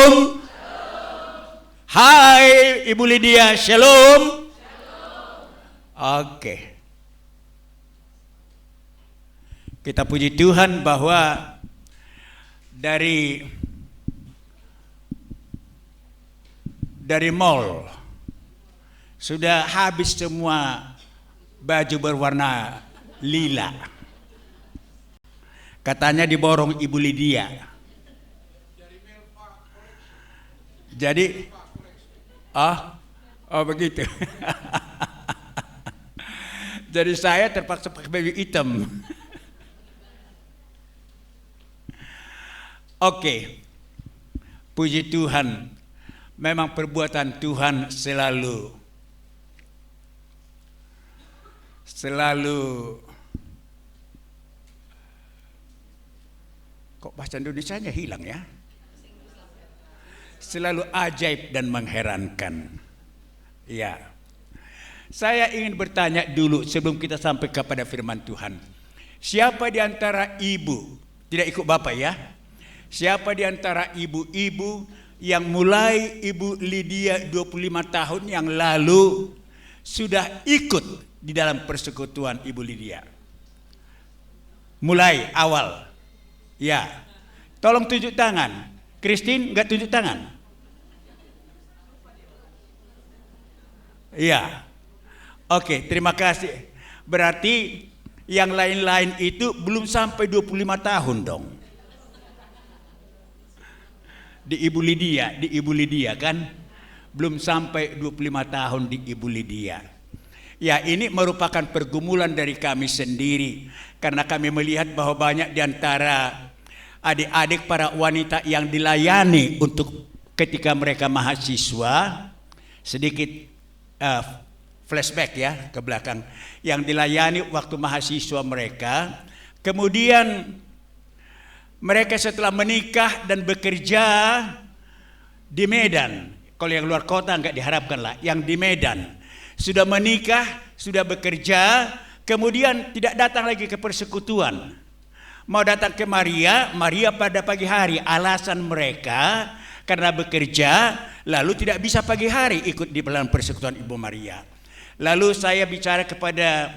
Shalom. Hai Ibu Lydia, shalom. Oke. Kita puji Tuhan bahwa dari mall sudah habis semua baju berwarna lila. Katanya diborong Ibu Lydia. Jadi, begitu. Jadi saya terpaksa pakai baju hitam. Oke, puji Tuhan. Memang perbuatan Tuhan selalu kok bahasa Indonesianya hilang ya? Selalu ajaib dan mengherankan. Ya. Saya ingin bertanya dulu sebelum kita sampai kepada firman Tuhan. Siapa di antara ibu, tidak ikut Bapak ya? Siapa di antara ibu-ibu yang mulai Ibu Lydia 25 tahun yang lalu sudah ikut di dalam persekutuan Ibu Lydia? Mulai awal. Ya. Tolong tunjuk tangan. Christine enggak tunjuk tangan? Iya. Oke, terima kasih. Berarti yang lain-lain itu belum sampai 25 tahun dong. Di Ibu Lydia kan belum sampai 25 tahun di Ibu Lydia. Ya, ini merupakan pergumulan dari kami sendiri karena kami melihat bahwa banyak di antara adik-adik para wanita yang dilayani untuk ketika mereka mahasiswa, sedikit flashback ya ke belakang, yang dilayani waktu mahasiswa mereka, kemudian mereka setelah menikah dan bekerja di Medan, kalau yang luar kota enggak diharapkan lah, yang di Medan sudah menikah, sudah bekerja, kemudian tidak datang lagi ke persekutuan. Mau datang ke Maria pada pagi hari. Alasan mereka karena bekerja, lalu tidak bisa pagi hari ikut di dalam persekutuan Ibu Maria. Lalu saya bicara kepada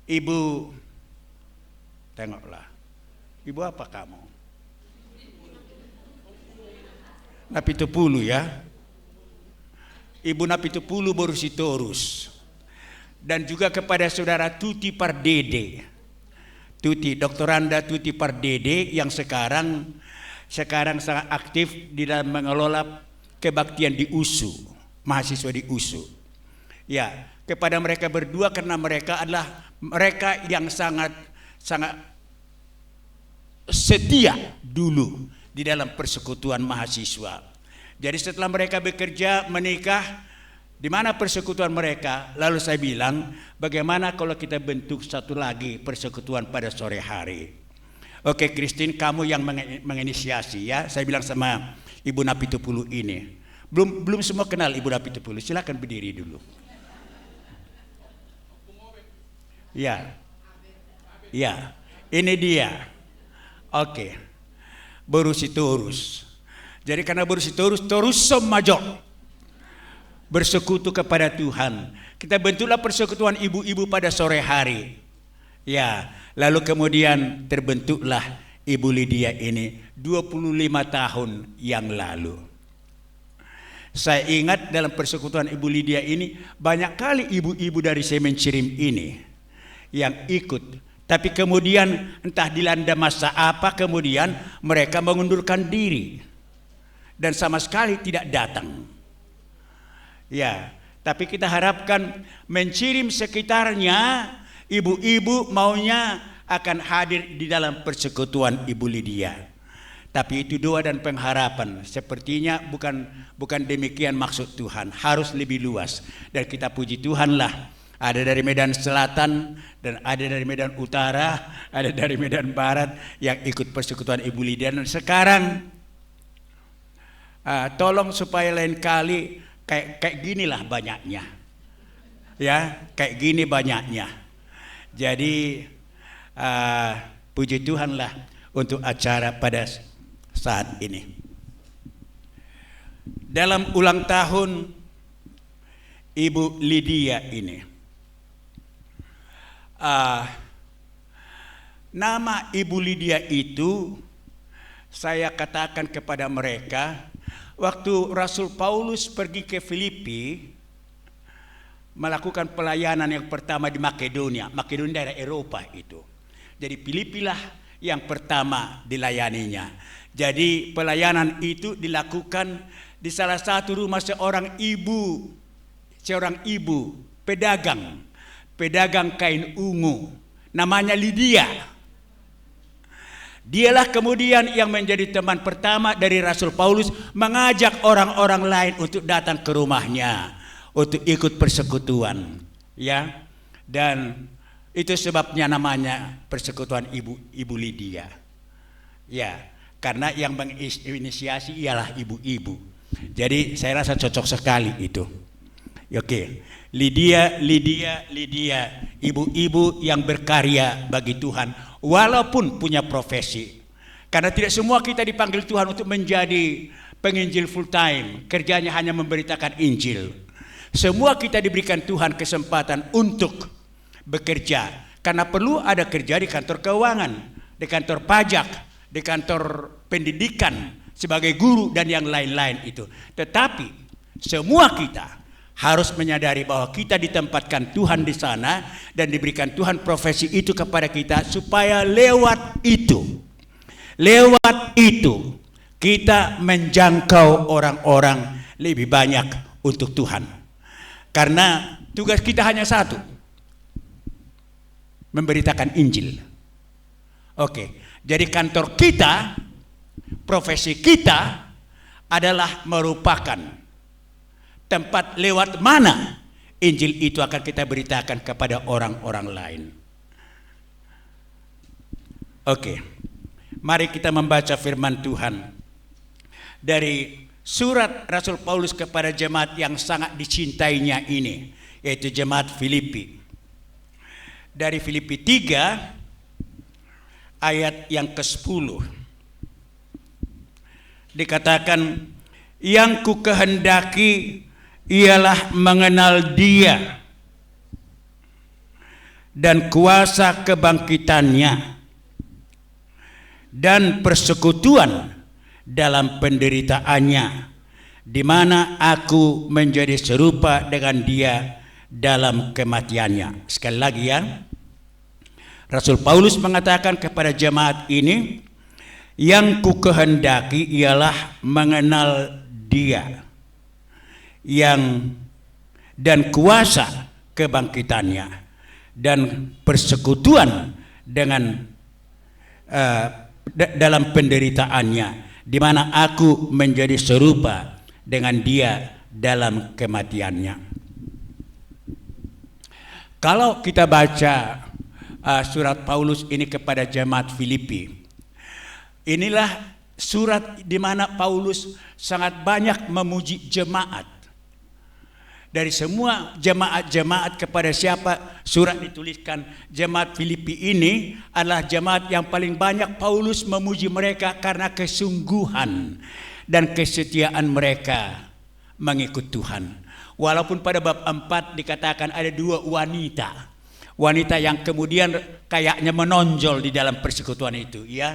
Ibu, tengoklah, Ibu apa kamu? Napitupulu ya. Ibu Napitupulu Borusitorus. Dan juga kepada saudara Tuti Pardede. Dr. Anda Tuti Pardede yang sekarang sangat aktif di dalam mengelola kebaktian di USU, mahasiswa di USU. Ya, kepada mereka berdua karena mereka adalah mereka yang sangat setia dulu di dalam persekutuan mahasiswa. Jadi setelah mereka bekerja, menikah, di mana persekutuan mereka? Lalu saya bilang, bagaimana kalau kita bentuk satu lagi persekutuan pada sore hari? Oke, Christine, kamu yang menginisiasi ya. Saya bilang sama Ibu Napitupulu ini. Belum semua kenal Ibu Napitupulu. Silakan berdiri dulu. Ya. Ya. Ini dia. Oke. Borusitorus. Jadi karena Borusitorus majok. Bersekutu kepada Tuhan. Kita bentuklah persekutuan ibu-ibu pada sore hari. Ya, lalu kemudian terbentuklah Ibu Lydia ini 25 tahun yang lalu. Saya ingat dalam persekutuan Ibu Lydia ini banyak kali ibu-ibu dari Semen Cirim ini yang ikut. Tapi kemudian entah dilanda masa apa, kemudian mereka mengundurkan diri dan sama sekali tidak datang. Ya, tapi kita harapkan Mencirim sekitarnya, ibu-ibu maunya akan hadir di dalam persekutuan Ibu Lydia. Tapi itu doa dan pengharapan. Sepertinya bukan demikian maksud Tuhan. Harus lebih luas. Dan kita puji Tuhanlah. Ada dari Medan Selatan dan ada dari Medan Utara, ada dari Medan Barat yang ikut persekutuan Ibu Lydia. Dan sekarang tolong supaya lain kali kayak ginilah banyaknya, ya kayak gini banyaknya. Jadi puji Tuhanlah untuk acara pada saat ini. dalam ulang tahun Ibu Lydia ini. Nama Ibu Lydia itu saya katakan kepada mereka waktu Rasul Paulus pergi ke Filipi melakukan pelayanan yang pertama di Makedonia. Makedonia daerah Eropa itu. Jadi Filipi lah yang pertama dilayaninya. Jadi pelayanan itu dilakukan di salah satu rumah seorang ibu pedagang kain ungu, namanya Lydia. Dialah kemudian yang menjadi teman pertama dari Rasul Paulus mengajak orang-orang lain untuk datang ke rumahnya untuk ikut persekutuan, ya. Dan itu sebabnya namanya persekutuan Ibu Lydia. Ya, karena yang menginisiasi ialah ibu-ibu. Jadi saya rasa cocok sekali itu. Oke. Lydia, ibu-ibu yang berkarya bagi Tuhan walaupun punya profesi. Karena tidak semua kita dipanggil Tuhan untuk menjadi penginjil full time, kerjanya hanya memberitakan Injil. Semua kita diberikan Tuhan kesempatan untuk bekerja, karena perlu ada kerja di kantor keuangan, di kantor pajak, di kantor pendidikan, sebagai guru dan yang lain-lain itu. Tetapi semua kita harus menyadari bahwa kita ditempatkan Tuhan di sana dan diberikan Tuhan profesi itu kepada kita supaya lewat itu kita menjangkau orang-orang lebih banyak untuk Tuhan. Karena tugas kita hanya satu, memberitakan Injil. Oke, jadi kantor kita, profesi kita adalah merupakan tempat lewat mana Injil itu akan kita beritakan kepada orang-orang lain. Oke, mari kita membaca firman Tuhan dari surat Rasul Paulus kepada jemaat yang sangat dicintainya ini, yaitu jemaat Filipi. Dari Filipi 3 ayat yang ke-10 dikatakan, yang ku kehendaki ialah mengenal Dia dan kuasa kebangkitannya dan persekutuan dalam penderitaannya, di mana aku menjadi serupa dengan Dia dalam kematiannya. Sekali lagi ya, Rasul Paulus mengatakan kepada jemaat ini, yang ku kehendaki ialah mengenal Dia dan kuasa kebangkitannya dan persekutuan dengan dalam penderitaannya, di mana aku menjadi serupa dengan Dia dalam kematiannya. Kalau kita baca surat Paulus ini kepada jemaat Filipi, inilah surat di mana Paulus sangat banyak memuji jemaat. Dari semua jemaat-jemaat kepada siapa surat dituliskan, jemaat Filipi ini adalah jemaat yang paling banyak Paulus memuji mereka karena kesungguhan dan kesetiaan mereka mengikut Tuhan. Walaupun pada bab 4 dikatakan ada 2 wanita yang kemudian kayaknya menonjol di dalam persekutuan itu, ya,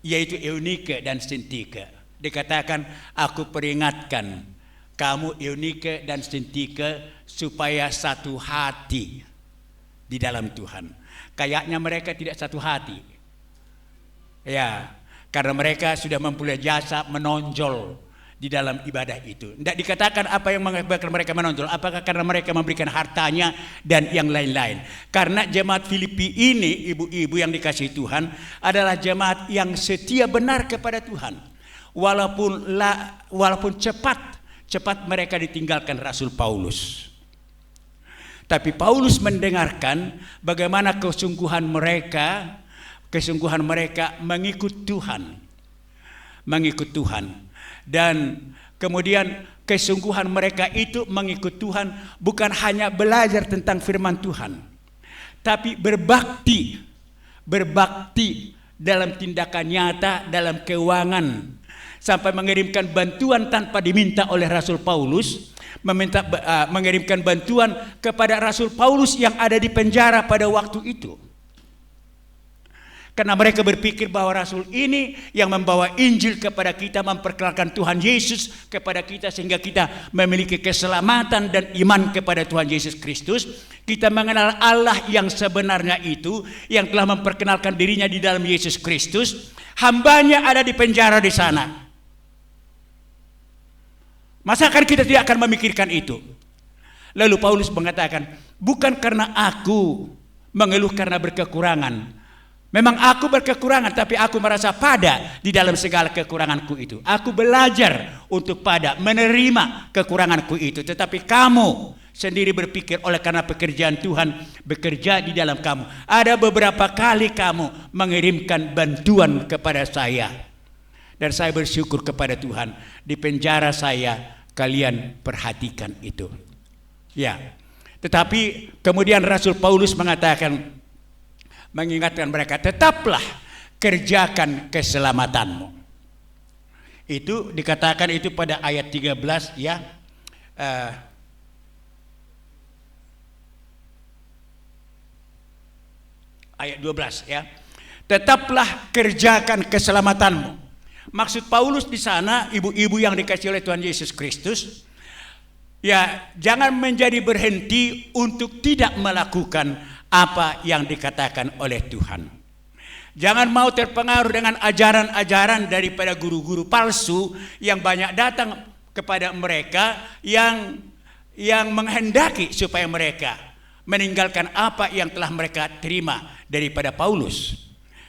yaitu Eunike dan Sintike. Dikatakan, aku peringatkan kamu Eunike dan Sintike supaya satu hati di dalam Tuhan. Kayaknya mereka tidak satu hati, ya, karena mereka sudah mempunyai jasa menonjol di dalam ibadah itu. Tidak dikatakan apa yang menyebabkan mereka menonjol, apakah karena mereka memberikan hartanya dan yang lain-lain. Karena jemaat Filipi ini, ibu-ibu yang dikasihi Tuhan, adalah jemaat yang setia benar kepada Tuhan. Walaupun cepat mereka ditinggalkan Rasul Paulus. Tapi Paulus mendengarkan bagaimana kesungguhan mereka mengikut Tuhan. Dan kemudian kesungguhan mereka itu mengikut Tuhan bukan hanya belajar tentang firman Tuhan, tapi berbakti dalam tindakan nyata, dalam keuangan. sampai mengirimkan bantuan tanpa diminta oleh Rasul Paulus, mengirimkan bantuan kepada Rasul Paulus yang ada di penjara pada waktu itu. Karena mereka berpikir bahwa Rasul ini yang membawa Injil kepada kita, memperkenalkan Tuhan Yesus kepada kita, sehingga kita memiliki keselamatan dan iman kepada Tuhan Yesus Kristus. Kita mengenal Allah yang sebenarnya itu, yang telah memperkenalkan dirinya di dalam Yesus Kristus. Hambanya ada di penjara di sana. Masakan kita tidak akan memikirkan itu? Lalu Paulus mengatakan, bukan karena aku mengeluh karena berkekurangan. Memang aku berkekurangan, tapi aku merasa pada di dalam segala kekuranganku itu. Aku belajar untuk pada menerima kekuranganku itu. Tetapi kamu sendiri berpikir oleh karena pekerjaan Tuhan bekerja di dalam kamu. Ada beberapa kali kamu mengirimkan bantuan kepada saya. Dan saya bersyukur kepada Tuhan. Di penjara saya kalian perhatikan itu. Ya. Tetapi kemudian Rasul Paulus mengatakan, mengingatkan mereka, tetaplah kerjakan keselamatanmu. Itu dikatakan itu pada ayat 13 ya. Ayat 12 ya. Tetaplah kerjakan keselamatanmu. Maksud Paulus di sana, ibu-ibu yang dikasihi oleh Tuhan Yesus Kristus, ya, jangan menjadi berhenti untuk tidak melakukan apa yang dikatakan oleh Tuhan. Jangan mau terpengaruh dengan ajaran-ajaran daripada guru-guru palsu yang banyak datang kepada mereka, yang menghendaki supaya mereka meninggalkan apa yang telah mereka terima daripada Paulus.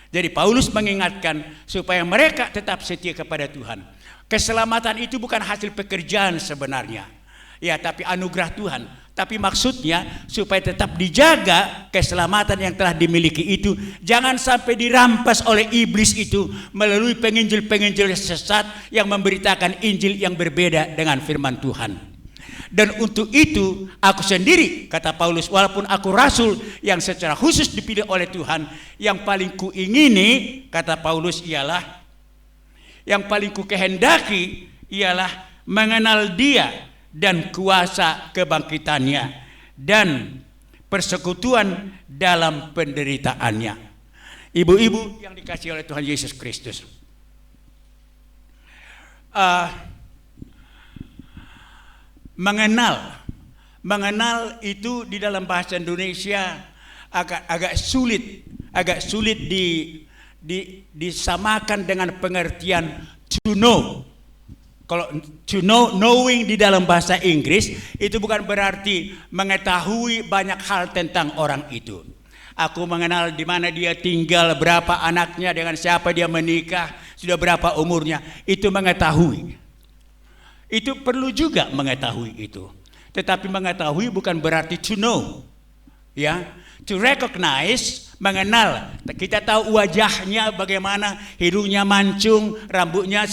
Jadi Paulus mengingatkan supaya mereka tetap setia kepada Tuhan. Keselamatan itu bukan hasil pekerjaan sebenarnya, ya, tapi anugerah Tuhan. Tapi maksudnya supaya tetap dijaga keselamatan yang telah dimiliki itu, jangan sampai dirampas oleh iblis itu melalui penginjil-penginjil sesat yang memberitakan Injil yang berbeda dengan firman Tuhan. Dan untuk itu aku sendiri, kata Paulus, walaupun aku rasul yang secara khusus dipilih oleh Tuhan, yang paling kuingini, kata Paulus, ialah yang paling kukehendaki ialah mengenal Dia dan kuasa kebangkitannya dan persekutuan dalam penderitaannya. Ibu-ibu yang dikasihi oleh Tuhan Yesus Kristus, mengenal itu di dalam bahasa Indonesia agak sulit disamakan dengan pengertian to know. Kalau to know, knowing di dalam bahasa Inggris itu bukan berarti mengetahui banyak hal tentang orang itu. Aku mengenal di mana dia tinggal, berapa anaknya, dengan siapa dia menikah, sudah berapa umurnya. Itu mengetahui. Itu perlu juga mengetahui itu. Tetapi mengetahui bukan berarti to know. Ya, to recognize, mengenal. Kita tahu wajahnya bagaimana, hidungnya mancung, rambutnya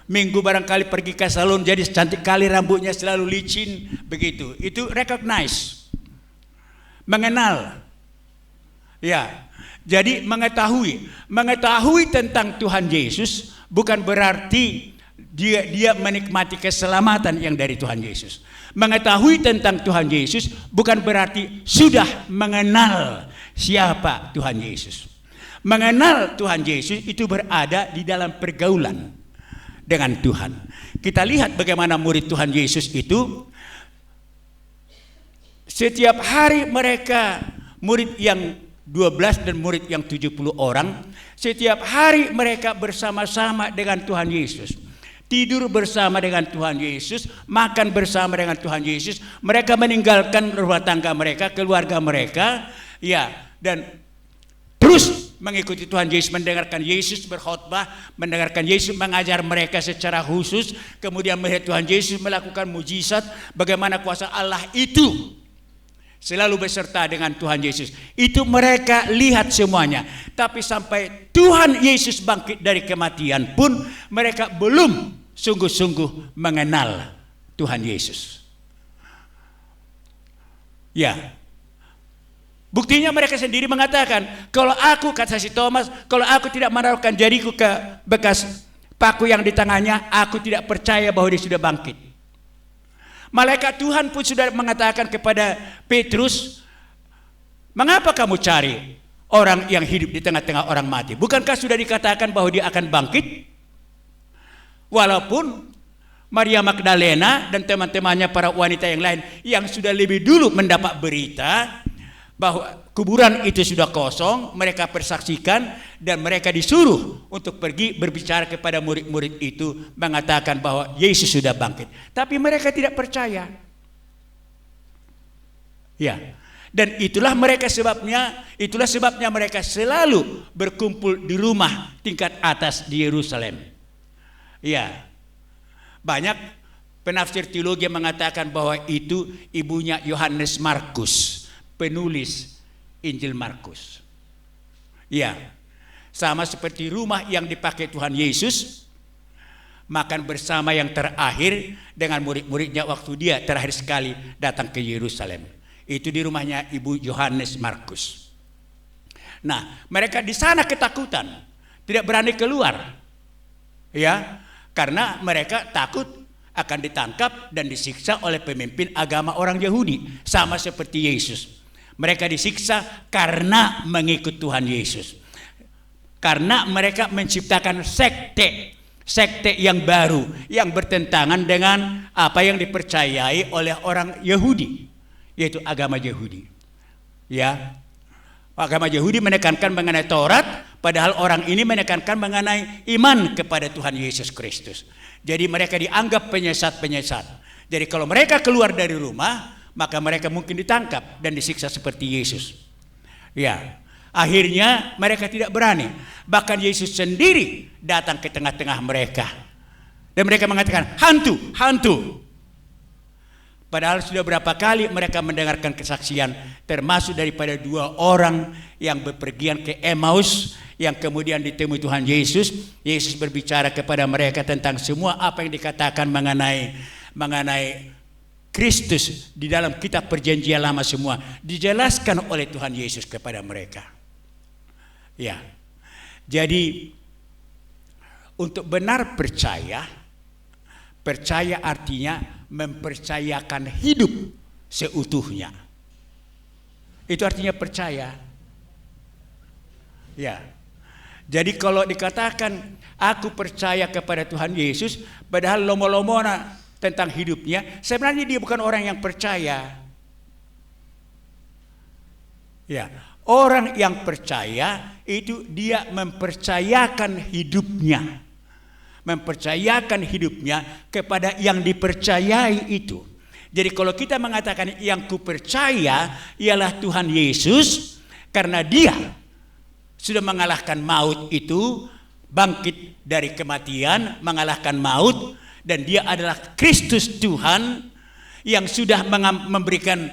minggu barangkali pergi ke salon jadi cantik kali, rambutnya selalu licin, begitu. Itu recognize, mengenal. Ya, jadi mengetahui tentang Tuhan Yesus bukan berarti dia menikmati keselamatan yang dari Tuhan Yesus. Mengetahui tentang Tuhan Yesus bukan berarti sudah mengenal siapa Tuhan Yesus. Mengenal Tuhan Yesus itu berada di dalam pergaulan dengan Tuhan. Kita lihat bagaimana murid Tuhan Yesus itu setiap hari mereka, murid yang 12 dan murid yang 70 orang, setiap hari mereka bersama-sama dengan Tuhan Yesus. Tidur bersama dengan Tuhan Yesus, makan bersama dengan Tuhan Yesus. Mereka meninggalkan rumah tangga mereka, keluarga mereka, ya, dan terus mengikuti Tuhan Yesus, mendengarkan Yesus berkhotbah, mendengarkan Yesus mengajar mereka secara khusus, kemudian melihat Tuhan Yesus melakukan mujizat, bagaimana kuasa Allah itu selalu beserta dengan Tuhan Yesus. Itu mereka lihat semuanya. Tapi sampai Tuhan Yesus bangkit dari kematian pun mereka belum sungguh-sungguh mengenal Tuhan Yesus. Ya. Buktinya mereka sendiri mengatakan, kalau aku, kata si Thomas, kalau aku tidak menaruhkan jariku ke bekas paku yang di tangannya, aku tidak percaya bahwa dia sudah bangkit. Malaikat Tuhan pun sudah mengatakan kepada Petrus, mengapa kamu cari orang yang hidup di tengah-tengah orang mati? Bukankah sudah dikatakan bahwa dia akan bangkit? Walaupun Maria Magdalena dan teman-temannya para wanita yang lain yang sudah lebih dulu mendapat berita bahwa kuburan itu sudah kosong, mereka persaksikan dan mereka disuruh untuk pergi berbicara kepada murid-murid itu mengatakan bahwa Yesus sudah bangkit. Tapi mereka tidak percaya. Ya. Dan itulah sebabnya mereka selalu berkumpul di rumah tingkat atas di Yerusalem. Ya. Banyak penafsir teologi yang mengatakan bahwa itu ibunya Yohanes Markus, penulis Injil Markus. Ya, sama seperti rumah yang dipakai Tuhan Yesus makan bersama yang terakhir dengan murid-muridnya waktu dia terakhir sekali datang ke Yerusalem. Itu di rumahnya ibu Yohanes Markus. Nah, mereka di sana ketakutan, tidak berani keluar. Ya, karena mereka takut akan ditangkap dan disiksa oleh pemimpin agama orang Yahudi, sama seperti Yesus. Mereka disiksa karena mengikut Tuhan Yesus. Karena mereka menciptakan sekte yang baru yang bertentangan dengan apa yang dipercayai oleh orang Yahudi, yaitu agama Yahudi. Ya. Agama Yahudi menekankan mengenai Taurat, padahal orang ini menekankan mengenai iman kepada Tuhan Yesus Kristus. Jadi mereka dianggap penyesat-penyesat. Jadi kalau mereka keluar dari rumah, maka mereka mungkin ditangkap dan disiksa seperti Yesus. Ya, akhirnya mereka tidak berani. Bahkan Yesus sendiri datang ke tengah-tengah mereka. Dan mereka mengatakan, hantu. Padahal sudah berapa kali mereka mendengarkan kesaksian, termasuk daripada 2 orang yang bepergian ke Emmaus, yang kemudian ditemui Tuhan Yesus. Yesus berbicara kepada mereka tentang semua apa yang dikatakan mengenai Kristus di dalam kitab perjanjian lama semua dijelaskan oleh Tuhan Yesus kepada mereka. Ya. Jadi untuk benar percaya artinya mempercayakan hidup seutuhnya. Itu artinya percaya. Ya. Jadi kalau dikatakan aku percaya kepada Tuhan Yesus, padahal lomo-lomona tentang hidupnya, sebenarnya dia bukan orang yang percaya. Ya, orang yang percaya itu dia mempercayakan hidupnya. Mempercayakan hidupnya kepada yang dipercayai itu. Jadi kalau kita mengatakan yang kupercaya ialah Tuhan Yesus, karena dia sudah mengalahkan maut itu, bangkit dari kematian, mengalahkan maut, dan dia adalah Kristus Tuhan yang sudah memberikan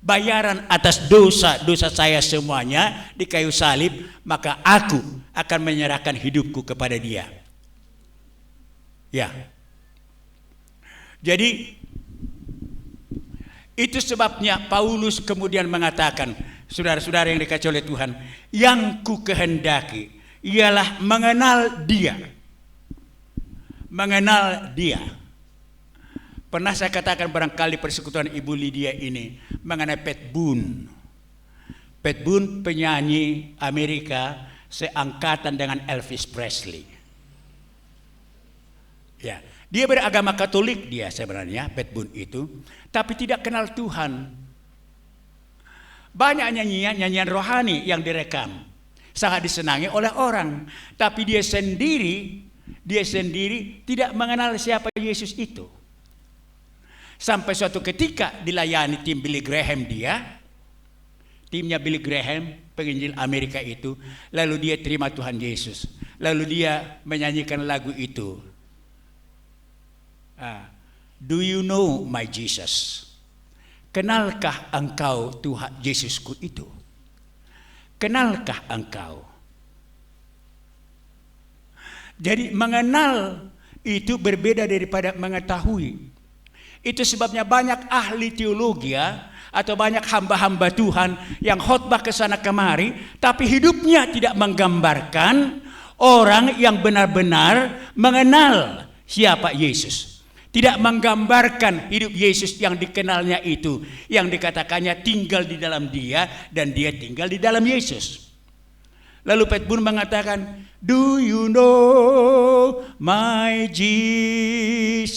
bayaran atas dosa saya semuanya di kayu salib, maka aku akan menyerahkan hidupku kepada dia. Ya. Jadi itu sebabnya Paulus kemudian mengatakan, saudara-saudara yang dikasihi oleh Tuhan, yang ku kehendaki ialah mengenal dia. Mengenal dia. Pernah saya katakan barangkali persekutuan Ibu Lydia ini mengenai Pat Boone. Pat Boone penyanyi Amerika seangkatan dengan Elvis Presley. Ya, dia beragama Katolik dia sebenarnya, Pat Boone itu, tapi tidak kenal Tuhan. Banyak nyanyian rohani yang direkam, sangat disenangi oleh orang, tapi dia sendiri tidak mengenal siapa Yesus itu. Sampai suatu ketika dilayani tim Billy Graham timnya Billy Graham, penginjil Amerika itu, lalu dia terima Tuhan Yesus. Lalu dia menyanyikan lagu itu. Do you know my Jesus? Kenalkah engkau Tuhan Yesusku itu? Kenalkah engkau? Jadi mengenal itu berbeda daripada mengetahui. Itu sebabnya banyak ahli teologi atau banyak hamba-hamba Tuhan yang khotbah ke sana kemari, tapi hidupnya tidak menggambarkan orang yang benar-benar mengenal siapa Yesus. Tidak menggambarkan hidup Yesus yang dikenalnya itu, yang dikatakannya tinggal di dalam dia dan dia tinggal di dalam Yesus. Lalu Petrus pun mengatakan, "Do you know my Jesus?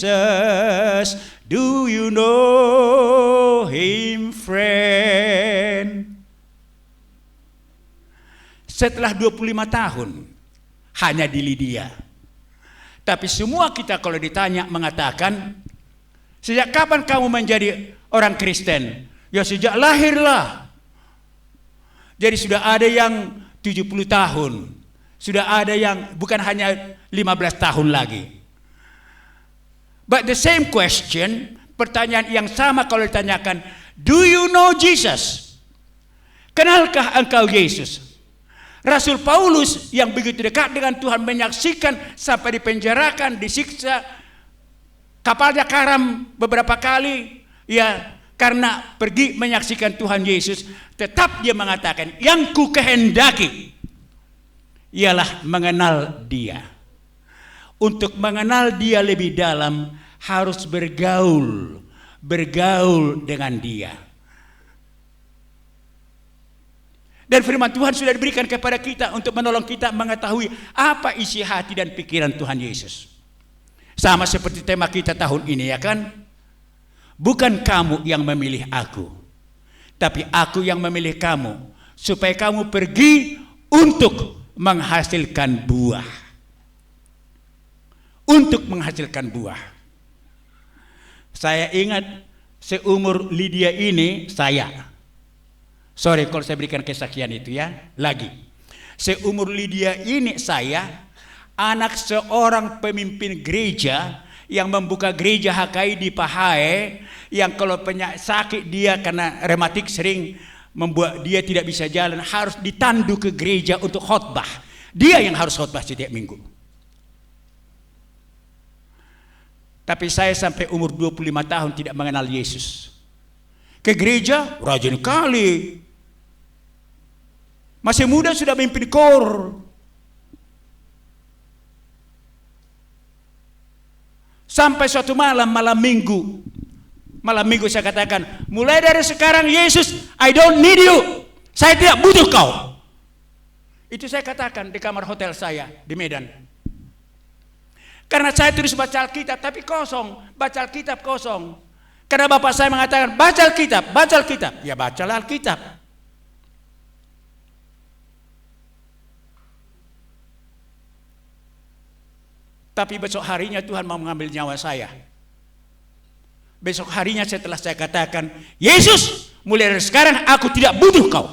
Do you know him, friend?" Setelah 25 tahun hanya di Lydia. Tapi semua kita kalau ditanya mengatakan, sejak kapan kamu menjadi orang Kristen? Ya sejak lahirlah. Jadi sudah ada yang 70 tahun. Sudah ada yang bukan hanya 15 tahun lagi. But the same question, pertanyaan yang sama kalau ditanyakan, do you know Jesus? Kenalkah engkau Yesus? Rasul Paulus yang begitu dekat dengan Tuhan menyaksikan sampai dipenjarakan, disiksa, kapalnya karam beberapa kali, ya karena pergi menyaksikan Tuhan Yesus, tetap dia mengatakan, yang ku kehendaki ialah mengenal dia. Untuk mengenal dia lebih dalam harus bergaul dengan dia. Dan firman Tuhan sudah diberikan kepada kita untuk menolong kita mengetahui apa isi hati dan pikiran Tuhan Yesus. Sama seperti tema kita tahun ini, ya kan? Bukan kamu yang memilih aku, tapi aku yang memilih kamu, supaya kamu pergi untuk menghasilkan buah. Untuk menghasilkan buah. Saya ingat seumur Lydia ini sorry kalau saya berikan kesaksian itu ya. Lagi. Seumur Lydia ini saya anak seorang pemimpin gereja yang membuka gereja HKI di Pahae, yang kalau sakit dia karena rematik sering membuat dia tidak bisa jalan, harus ditandu ke gereja untuk khotbah. Dia yang harus khotbah setiap minggu. Tapi saya sampai umur 25 tahun tidak mengenal Yesus. Ke gereja rajin kali. Masih muda sudah memimpin kor. Sampai suatu malam minggu saya katakan, mulai dari sekarang Yesus, I don't need you. Saya tidak butuh kau. Itu saya katakan di kamar hotel saya di Medan. Karena saya terus baca Alkitab tapi kosong, baca Alkitab kosong. Karena bapak saya mengatakan, baca Alkitab. Ya bacalah Alkitab. Tapi besok harinya Tuhan mau mengambil nyawa saya. Besok harinya setelah saya katakan, Yesus, mulai dari sekarang aku tidak butuh kau.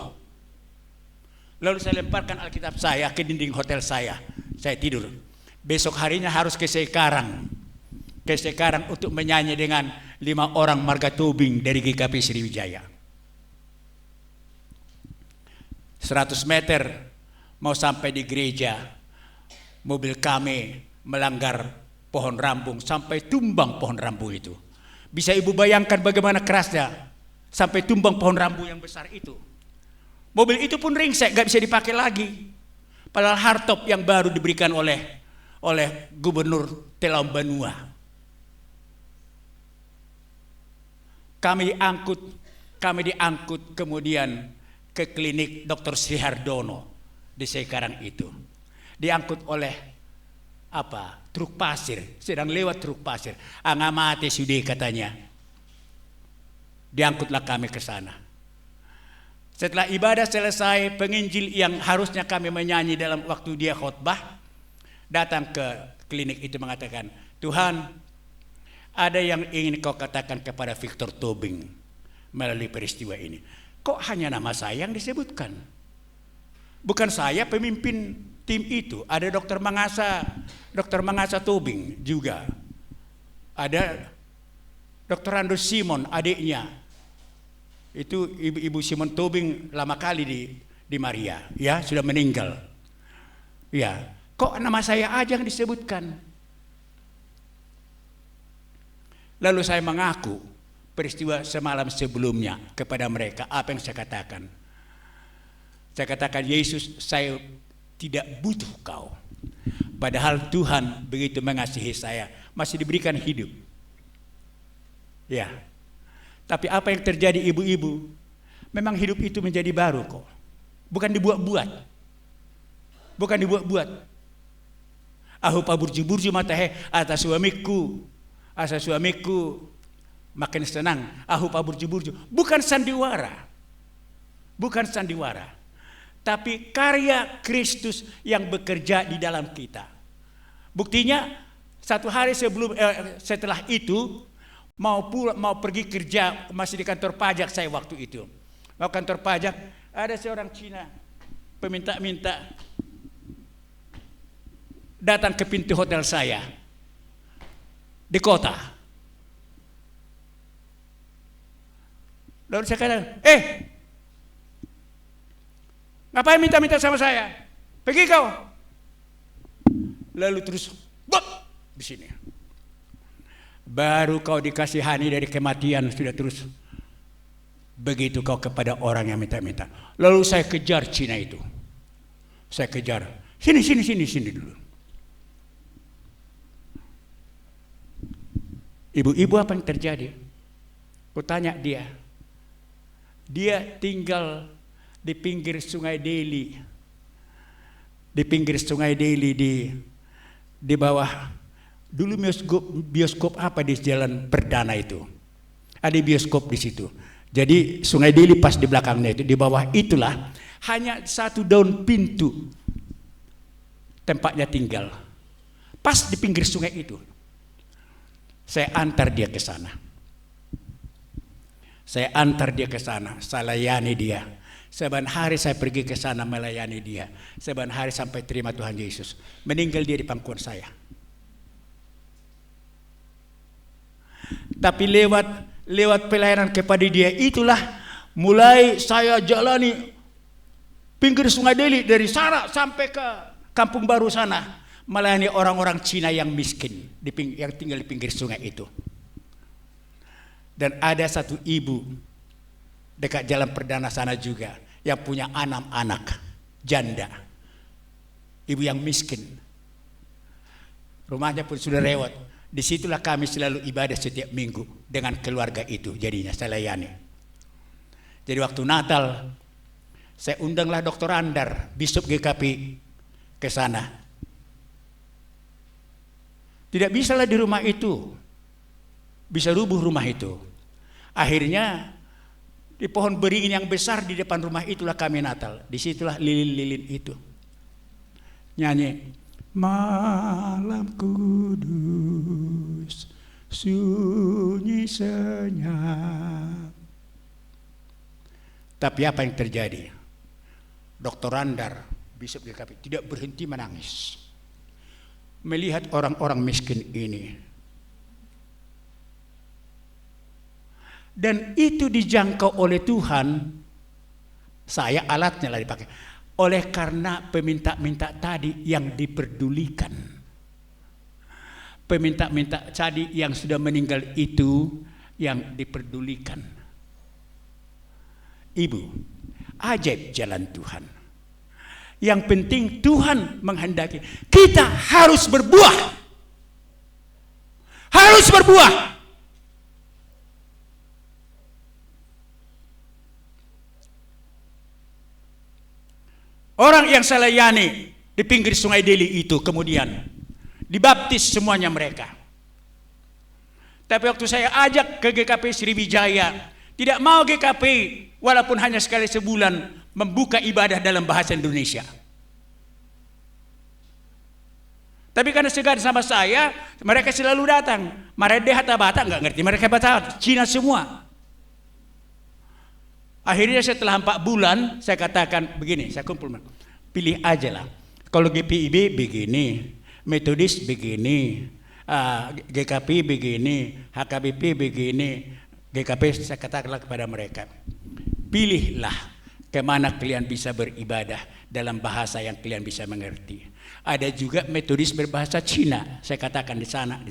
Lalu saya lemparkan Alkitab saya ke dinding hotel saya. Saya tidur. Besok harinya harus ke Sekarang untuk menyanyi dengan 5 orang marga tubing dari GKP Sriwijaya. 100 meter mau sampai di gereja, mobil kami melanggar pohon rambung sampai tumbang pohon rambung itu. Bisa ibu bayangkan bagaimana kerasnya sampai tumbang pohon rambung yang besar itu. Mobil itu pun ringsek, gak bisa dipakai lagi. Padahal hardtop yang baru diberikan oleh Gubernur Telaum Banua. Kami diangkut kemudian ke klinik Dr. Sri Hardono di Sekarang itu. Diangkut oleh truk pasir, sedang lewat truk pasir. Angamate sudah katanya. Diangkutlah kami ke sana. Setelah ibadah selesai, penginjil yang harusnya kami menyanyi dalam waktu dia khotbah datang ke klinik itu mengatakan, Tuhan, ada yang ingin kau katakan kepada Victor Tobing melalui peristiwa ini. Kok hanya nama saya yang disebutkan? Bukan saya pemimpin tim itu, ada Dr. Mangasa Tobing juga. Ada Dr. Rando Simon, adiknya. Itu Ibu Simon Tobing lama kali di Maria, ya, sudah meninggal. Ya, kok nama saya aja yang disebutkan? Lalu saya mengaku peristiwa semalam sebelumnya kepada mereka, apa yang saya katakan. Saya katakan, Yesus, saya tidak butuh kau. Padahal Tuhan begitu mengasihi saya, masih diberikan hidup. Ya. Tapi apa yang terjadi ibu-ibu? Memang hidup itu menjadi baru kok. Bukan dibuat-buat. Bukan dibuat-buat. Aku paburju-burju matahe atas suamiku. Asa suamiku makin senang. Aku paburju-burju. Bukan sandiwara. Bukan sandiwara. Tapi karya Kristus yang bekerja di dalam kita. Buktinya satu hari setelah itu mau pergi kerja, masih di kantor pajak saya waktu itu. Mau kantor pajak, ada seorang Cina peminta-minta datang ke pintu hotel saya di kota. Lalu saya katakan, ngapain minta-minta sama saya? Pergi kau. Lalu terus, di sini. Baru kau dikasihani dari kematian, sudah terus. Begitu kau kepada orang yang minta-minta. Lalu saya kejar Cina itu. Saya kejar. Sini dulu. Ibu-ibu, apa yang terjadi? Kutanya dia. Dia tinggal di pinggir Sungai Deli. Di pinggir Sungai Deli di bawah. Dulu bioskop apa di Jalan Perdana itu? Ada bioskop di situ. Jadi Sungai Deli pas di belakangnya itu, di bawah itulah hanya satu daun pintu tempatnya tinggal. Pas di pinggir sungai itu. Saya antar dia ke sana. Saya layani dia. Seban hari saya pergi ke sana melayani dia. Seban hari sampai terima Tuhan Yesus. Meninggal dia di pangkuan saya. Tapi lewat pelayanan kepada dia itulah mulai saya jalani pinggir Sungai Deli dari sana sampai ke Kampung Baru sana, melayani orang-orang Cina yang miskin yang tinggal di pinggir sungai itu. Dan ada satu ibu dekat Jalan Perdana sana juga yang punya 6 anak janda, ibu yang miskin, rumahnya pun sudah rewat. Disitulah kami selalu ibadah setiap minggu dengan keluarga itu, jadinya saya layani. Jadi waktu Natal saya undanglah Dr. Andar, Bishop GKP ke sana. Tidak bisalah di rumah itu, bisa rubuh rumah itu. Akhirnya di pohon beringin yang besar di depan rumah itulah kami Natal. Disitulah lilin-lilin itu nyanyi, malam kudus sunyi senyap. Tapi apa yang terjadi? Dr. Andar, Bishop GKP, tidak berhenti menangis melihat orang-orang miskin ini. Dan itu dijangkau oleh Tuhan. Saya alatnya lah dipakai. Oleh karena peminta-minta tadi yang diperdulikan. Peminta-minta tadi yang sudah meninggal itu yang diperdulikan. Ibu, ajaib jalan Tuhan. Yang penting Tuhan menghendaki kita harus berbuah. Harus berbuah. Orang yang saya layani di pinggir Sungai Deli itu kemudian dibaptis semuanya mereka. Tapi waktu saya ajak ke GKP Sriwijaya, tidak mau GKP walaupun hanya sekali sebulan membuka ibadah dalam bahasa Indonesia. Tapi karena segan sama saya, mereka selalu datang. Marede hata bata nggak ngerti, mereka bahasa Cina semua. Akhirnya setelah 4 bulan saya katakan begini, saya kumpul, pilih aja lah. Kalau GPIB begini, Metodis begini, GKP begini, HKBP begini, GKP saya katakanlah kepada mereka, pilihlah kemana kalian bisa beribadah dalam bahasa yang kalian bisa mengerti. Ada juga Metodis berbahasa Cina, saya katakan di sana.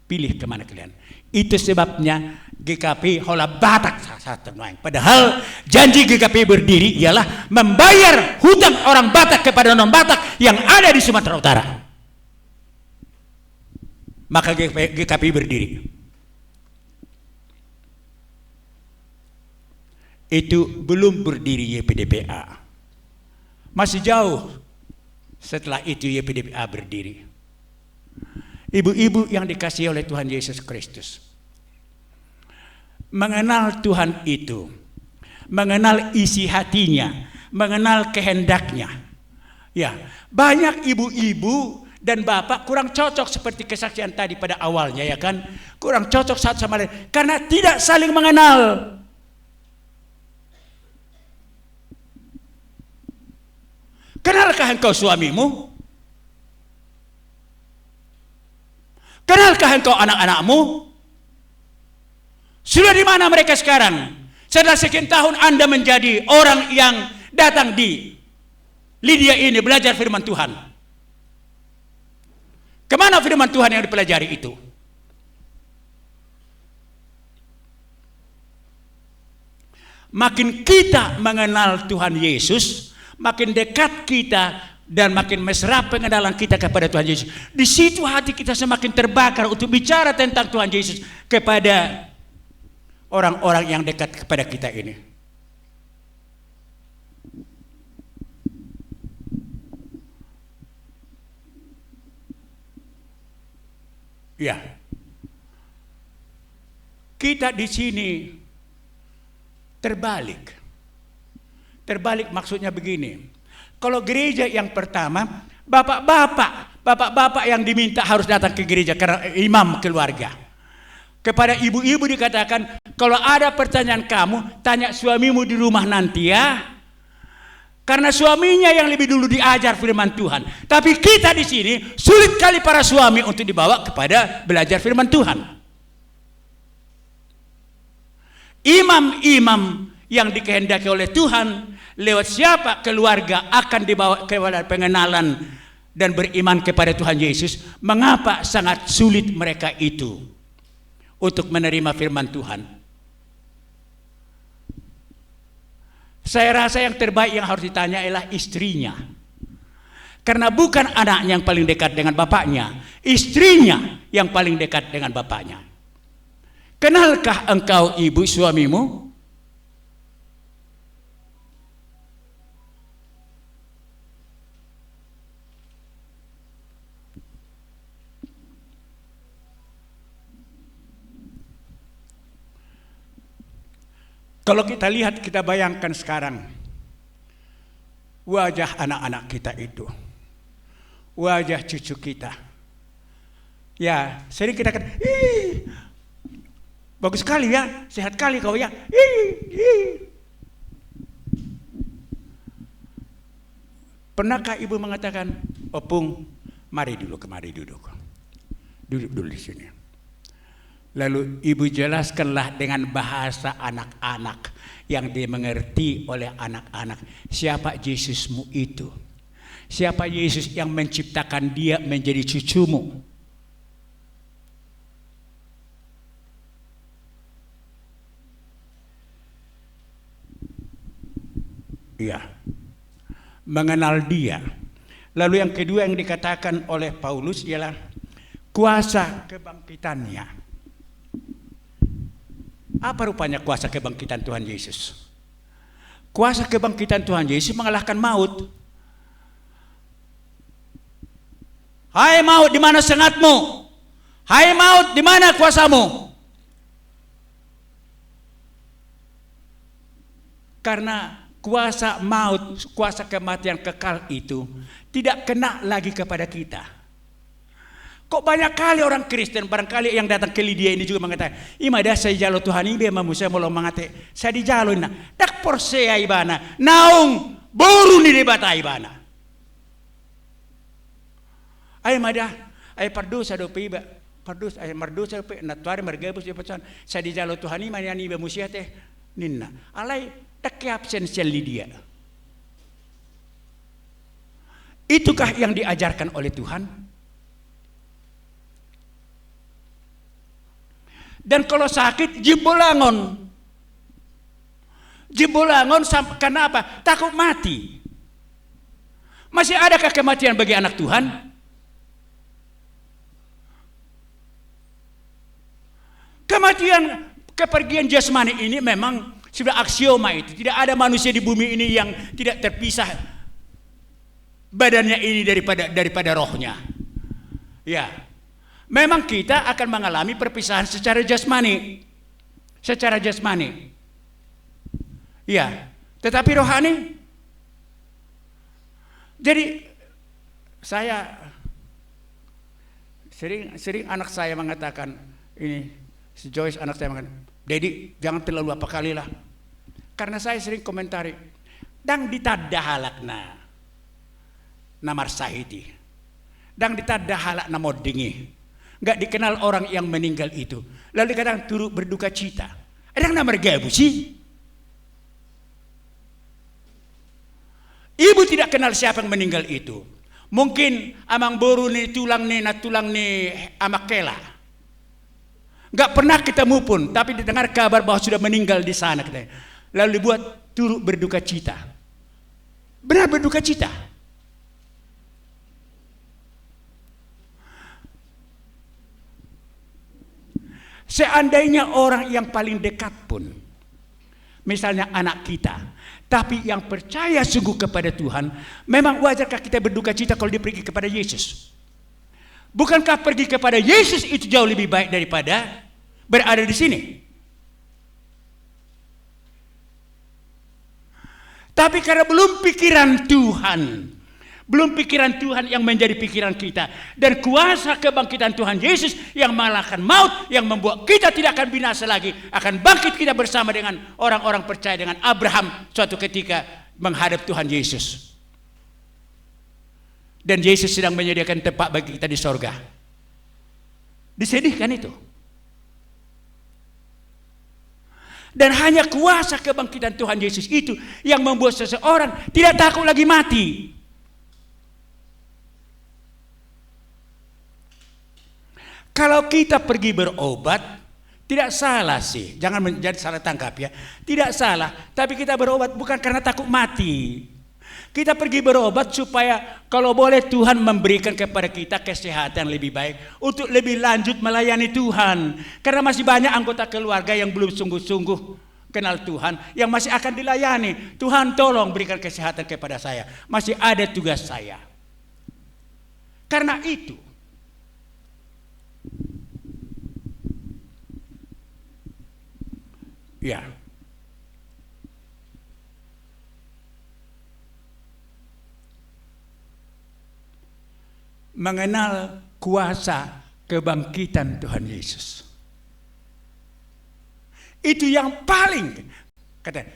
pilih kemana kalian. Itu sebabnya GKP hola Batak satu. Padahal janji GKP berdiri ialah membayar hutang orang Batak kepada non Batak yang ada di Sumatera Utara. Maka GKP berdiri. Itu belum berdiri YPDPA. Masih jauh setelah itu YPDPA berdiri. Ibu-ibu yang dikasihi oleh Tuhan Yesus Kristus, mengenal Tuhan itu, mengenal isi hatinya, mengenal kehendaknya. Ya, banyak ibu-ibu dan bapak kurang cocok seperti kesaksian tadi pada awalnya, ya kan? Kurang cocok satu sama lain karena tidak saling mengenal. Kenalkah engkau suamimu? Kenalkah engkau anak-anakmu? Sudah di mana mereka sekarang? Setelah sekian tahun Anda menjadi orang yang datang di Lydia ini belajar firman Tuhan. Kemana firman Tuhan yang dipelajari itu? Makin kita mengenal Tuhan Yesus, makin dekat kita dan makin mesra pengenalan kita kepada Tuhan Yesus. Di situ hati kita semakin terbakar untuk bicara tentang Tuhan Yesus kepada orang-orang yang dekat kepada kita ini. Ya. Kita di sini terbalik. Terbalik maksudnya begini. Kalau gereja yang pertama, bapak-bapak yang diminta harus datang ke gereja karena imam keluarga. Kepada ibu-ibu dikatakan, kalau ada pertanyaan kamu, tanya suamimu di rumah nanti ya. Karena suaminya yang lebih dulu diajar firman Tuhan. Tapi kita di sini sulit kali para suami untuk dibawa kepada belajar firman Tuhan. Imam-imam yang dikehendaki oleh Tuhan lewat siapa keluarga akan dibawa kepada pengenalan dan beriman kepada Tuhan Yesus. Mengapa sangat sulit mereka itu untuk menerima firman Tuhan? Saya rasa yang terbaik yang harus ditanya ialah istrinya. Karena bukan anaknya yang paling dekat dengan bapaknya, istrinya yang paling dekat dengan bapaknya. Kenalkah engkau ibu suamimu? Kalau kita lihat, kita bayangkan sekarang wajah anak-anak kita itu, wajah cucu kita. Ya, sering kita kata, ih, bagus sekali ya, sehat kali kau ya. Pernahkah ibu mengatakan, Opung, mari dulu kemari duduk dulu di sini. Lalu ibu jelaskanlah dengan bahasa anak-anak yang dimengerti oleh anak-anak. Siapa Yesusmu itu? Siapa Yesus yang menciptakan dia menjadi cucumu? Iya, mengenal dia. Lalu yang kedua yang dikatakan oleh Paulus ialah kuasa kebangkitannya. Apa rupanya kuasa kebangkitan Tuhan Yesus? Kuasa kebangkitan Tuhan Yesus mengalahkan maut. Hai maut, di mana sengatmu? Hai maut, di mana kuasamu? Karena kuasa maut, kuasa kematian kekal itu tidak kena lagi kepada kita. Kok banyak kali orang Kristen barangkali yang datang ke Lydia ini juga mengatakan, imada saya jalo Tuhan ini memang saya mau mengate, saya di jalo na, dak porsea ibana, naung boru ni debata ibana. Ay mada, ay pardos ado piba, pardos ay mardos ado pe natuari margabus di pacan, saya di jalo Tuhan ini mana ni bemusia teh ninna, alay dak absen sel Lydia. Itukah yang diajarkan oleh Tuhan? Dan kalau sakit jebolangon. Jebolangon karena apa? Takut mati. Masih adakah kematian bagi anak Tuhan? Kematian, kepergian jasmani ini memang sudah aksioma itu. Tidak ada manusia di bumi ini yang tidak terpisah badannya ini daripada rohnya. Ya. Memang kita akan mengalami perpisahan secara jasmani. Secara jasmani. Ya, tetapi rohani. Jadi saya sering anak saya mengatakan ini, si Joyce anak saya mengatakan, "Dedi, jangan terlalu apa kali lah." Karena saya sering komentari, "Dang ditadda halakna namar sahiti. Dang ditadda halak namodingi." Enggak dikenal orang yang meninggal itu. Lalu kadang turut berduka cita. Ada yang namar gabu sih. Ibu tidak kenal siapa yang meninggal itu. Mungkin amang boru nih tulang nih amakela. Enggak pernah ketemu pun, tapi didengar kabar bahwa sudah meninggal di sana. Lalu dibuat turut berduka cita. Benar berduka cita. Seandainya orang yang paling dekat pun, misalnya anak kita, tapi yang percaya sungguh kepada Tuhan, memang wajarkah kita berduka cita kalau dia pergi kepada Yesus? Bukankah pergi kepada Yesus itu jauh lebih baik daripada berada di sini? Tapi karena belum pikiran Tuhan, belum pikiran Tuhan yang menjadi pikiran kita, dan kuasa kebangkitan Tuhan Yesus yang mengalahkan maut, yang membuat kita tidak akan binasa lagi, akan bangkit kita bersama dengan orang-orang percaya dengan Abraham suatu ketika menghadap Tuhan Yesus. Dan Yesus sedang menyediakan tempat bagi kita di sorga. Disedihkan itu. Dan hanya kuasa kebangkitan Tuhan Yesus itu yang membuat seseorang tidak takut lagi mati. Kalau kita pergi berobat, tidak salah sih, jangan menjadi salah tangkap ya. Tidak salah, tapi kita berobat bukan karena takut mati. Kita pergi berobat supaya kalau boleh Tuhan memberikan kepada kita kesehatan lebih baik untuk lebih lanjut melayani Tuhan. Karena masih banyak anggota keluarga yang belum sungguh-sungguh kenal Tuhan, yang masih akan dilayani. Tuhan tolong berikan kesehatan kepada saya, masih ada tugas saya. Karena itu, ya, mengenal kuasa kebangkitan Tuhan Yesus. Itu yang paling,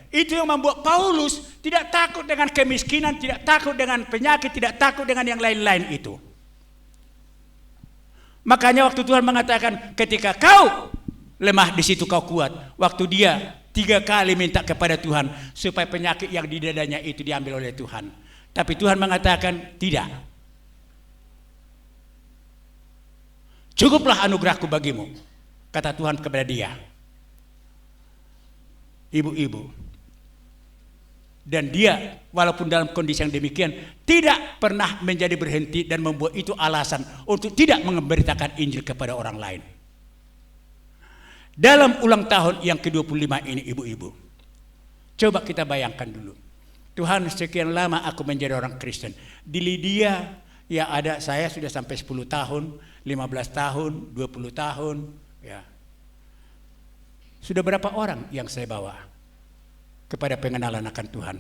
itu yang membuat Paulus tidak takut dengan kemiskinan, tidak takut dengan penyakit, tidak takut dengan yang lain-lain itu. Makanya waktu Tuhan mengatakan, ketika kau lemah di situ kau kuat. Waktu dia 3 kali minta kepada Tuhan supaya penyakit yang di dadanya itu diambil oleh Tuhan. Tapi Tuhan mengatakan tidak. Cukuplah anugerahku bagimu, kata Tuhan kepada dia. Ibu-ibu. Dan dia walaupun dalam kondisi yang demikian tidak pernah menjadi berhenti dan membuat itu alasan untuk tidak memberitakan Injil kepada orang lain. Dalam ulang tahun yang ke-25 ini ibu-ibu, coba kita bayangkan dulu. Tuhan, sekian lama aku menjadi orang Kristen. Di Lydia ya ada, saya sudah sampai 10 tahun, 15 tahun, 20 tahun. Ya. Sudah berapa orang yang saya bawa kepada pengenalan akan Tuhan?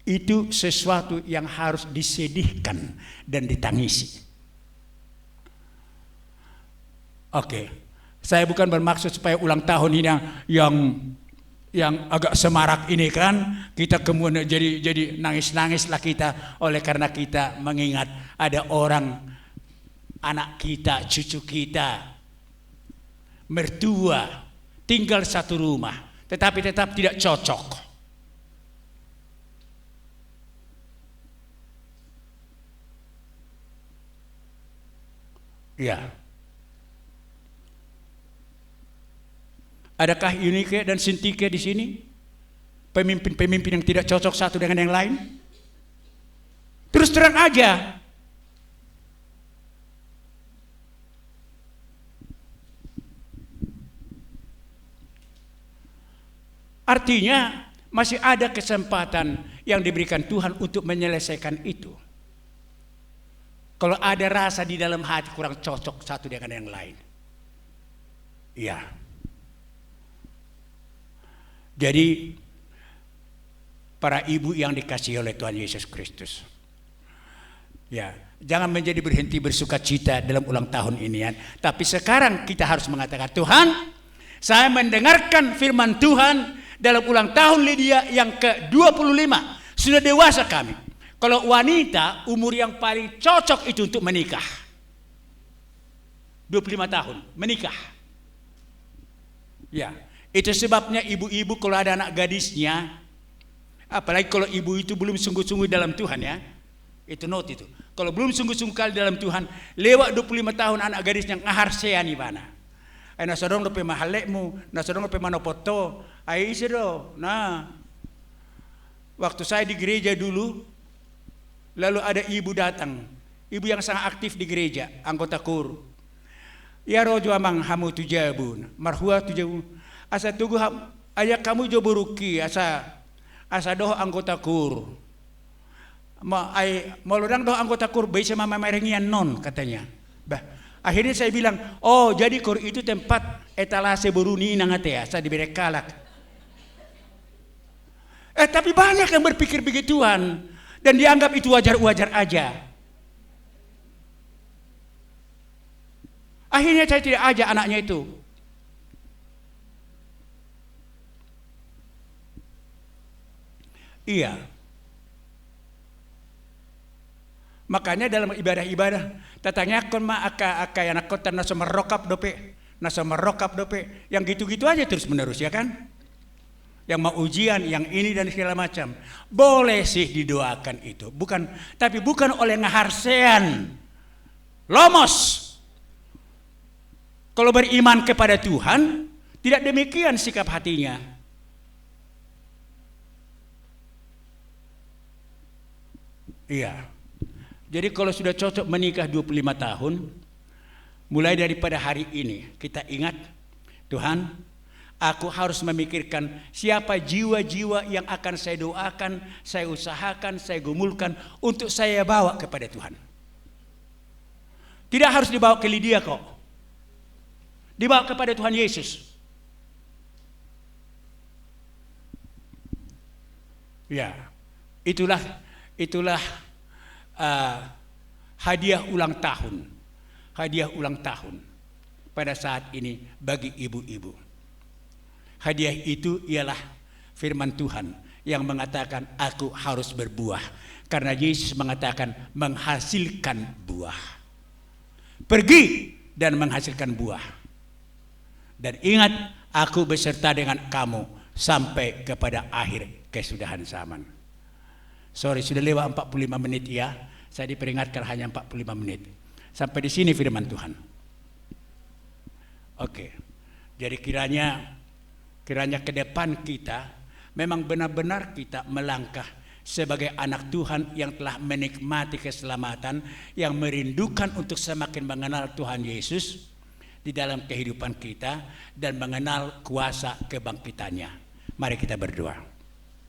Itu sesuatu yang harus disedihkan dan ditangisi. Oke, saya bukan bermaksud supaya ulang tahun ini yang agak semarak ini kan kita kemudian jadi nangis-nangislah kita oleh karena kita mengingat ada orang, anak kita, cucu kita, mertua tinggal satu rumah tetapi tetap tidak cocok. Ya. Adakah Eunike dan Syntyche di sini? Pemimpin-pemimpin yang tidak cocok satu dengan yang lain? Terus terang aja. Artinya masih ada kesempatan yang diberikan Tuhan untuk menyelesaikan itu. Kalau ada rasa di dalam hati kurang cocok satu dengan yang lain. Iya. Jadi para ibu yang dikasihi oleh Tuhan Yesus Kristus, ya, jangan menjadi berhenti bersuka cita dalam ulang tahun ini ya. Tapi sekarang kita harus mengatakan, Tuhan, saya mendengarkan firman Tuhan dalam ulang tahun Lydia yang ke-25. Sudah dewasa kami. Kalau wanita, umur yang paling cocok itu untuk menikah. 25 tahun, menikah. Ya, itu sebabnya ibu-ibu kalau ada anak gadisnya, apalagi kalau ibu itu belum sungguh-sungguh dalam Tuhan ya, itu note itu. Kalau belum sungguh-sungguh kali dalam Tuhan, lewat 25 tahun anak gadis yang ngaharseani bana. Ay nasadong dope mahalekmu, nasadong dope manopoto, ay isido. Nah, waktu saya di gereja dulu, lalu ada ibu datang, ibu yang sangat aktif di gereja, anggota kur. Ya rojo amang hamu tujabun, marhua tujabun. Asa tugu ayah kamu jo buruki, asa doh anggota kur. Molodang doh anggota kur, bisa mama merengian non katanya. Bah, akhirnya saya bilang, oh jadi kur itu tempat etalase buruni nangate ya, saya diberi kalak. Tapi banyak yang berpikir begituan dan dianggap itu wajar-wajar aja. Akhirnya saya tidak ajak anaknya itu. Iya. Makanya dalam ibadah-ibadah tatanya kon ma aka anak kota nasa merokap dope, yang gitu-gitu aja terus menerus ya kan? Yang mau ujian, yang ini dan segala macam. Boleh sih didoakan itu, tapi bukan oleh ngaharsean. Lomos. Kalau beriman kepada Tuhan, tidak demikian sikap hatinya. Iya. Jadi kalau sudah cocok menikah 25 tahun, mulai daripada hari ini kita ingat, Tuhan, aku harus memikirkan siapa jiwa-jiwa yang akan saya doakan, saya usahakan, saya gumulkan untuk saya bawa kepada Tuhan. Tidak harus dibawa ke Lydia kok. Dibawa kepada Tuhan Yesus. Ya, itulah hadiah ulang tahun. Hadiah ulang tahun pada saat ini bagi ibu-ibu. Hadiah itu ialah firman Tuhan yang mengatakan aku harus berbuah. Karena Yesus mengatakan menghasilkan buah. Pergi dan menghasilkan buah. Dan ingat, aku beserta dengan kamu sampai kepada akhir kesudahan zaman. Sorry, sudah lewat 45 menit ya. Saya diperingatkan hanya 45 menit. Sampai di sini firman Tuhan. Oke. Jadi kiranya ke depan kita memang benar-benar kita melangkah sebagai anak Tuhan yang telah menikmati keselamatan, yang merindukan untuk semakin mengenal Tuhan Yesus di dalam kehidupan kita dan mengenal kuasa kebangkitannya. Mari kita berdoa.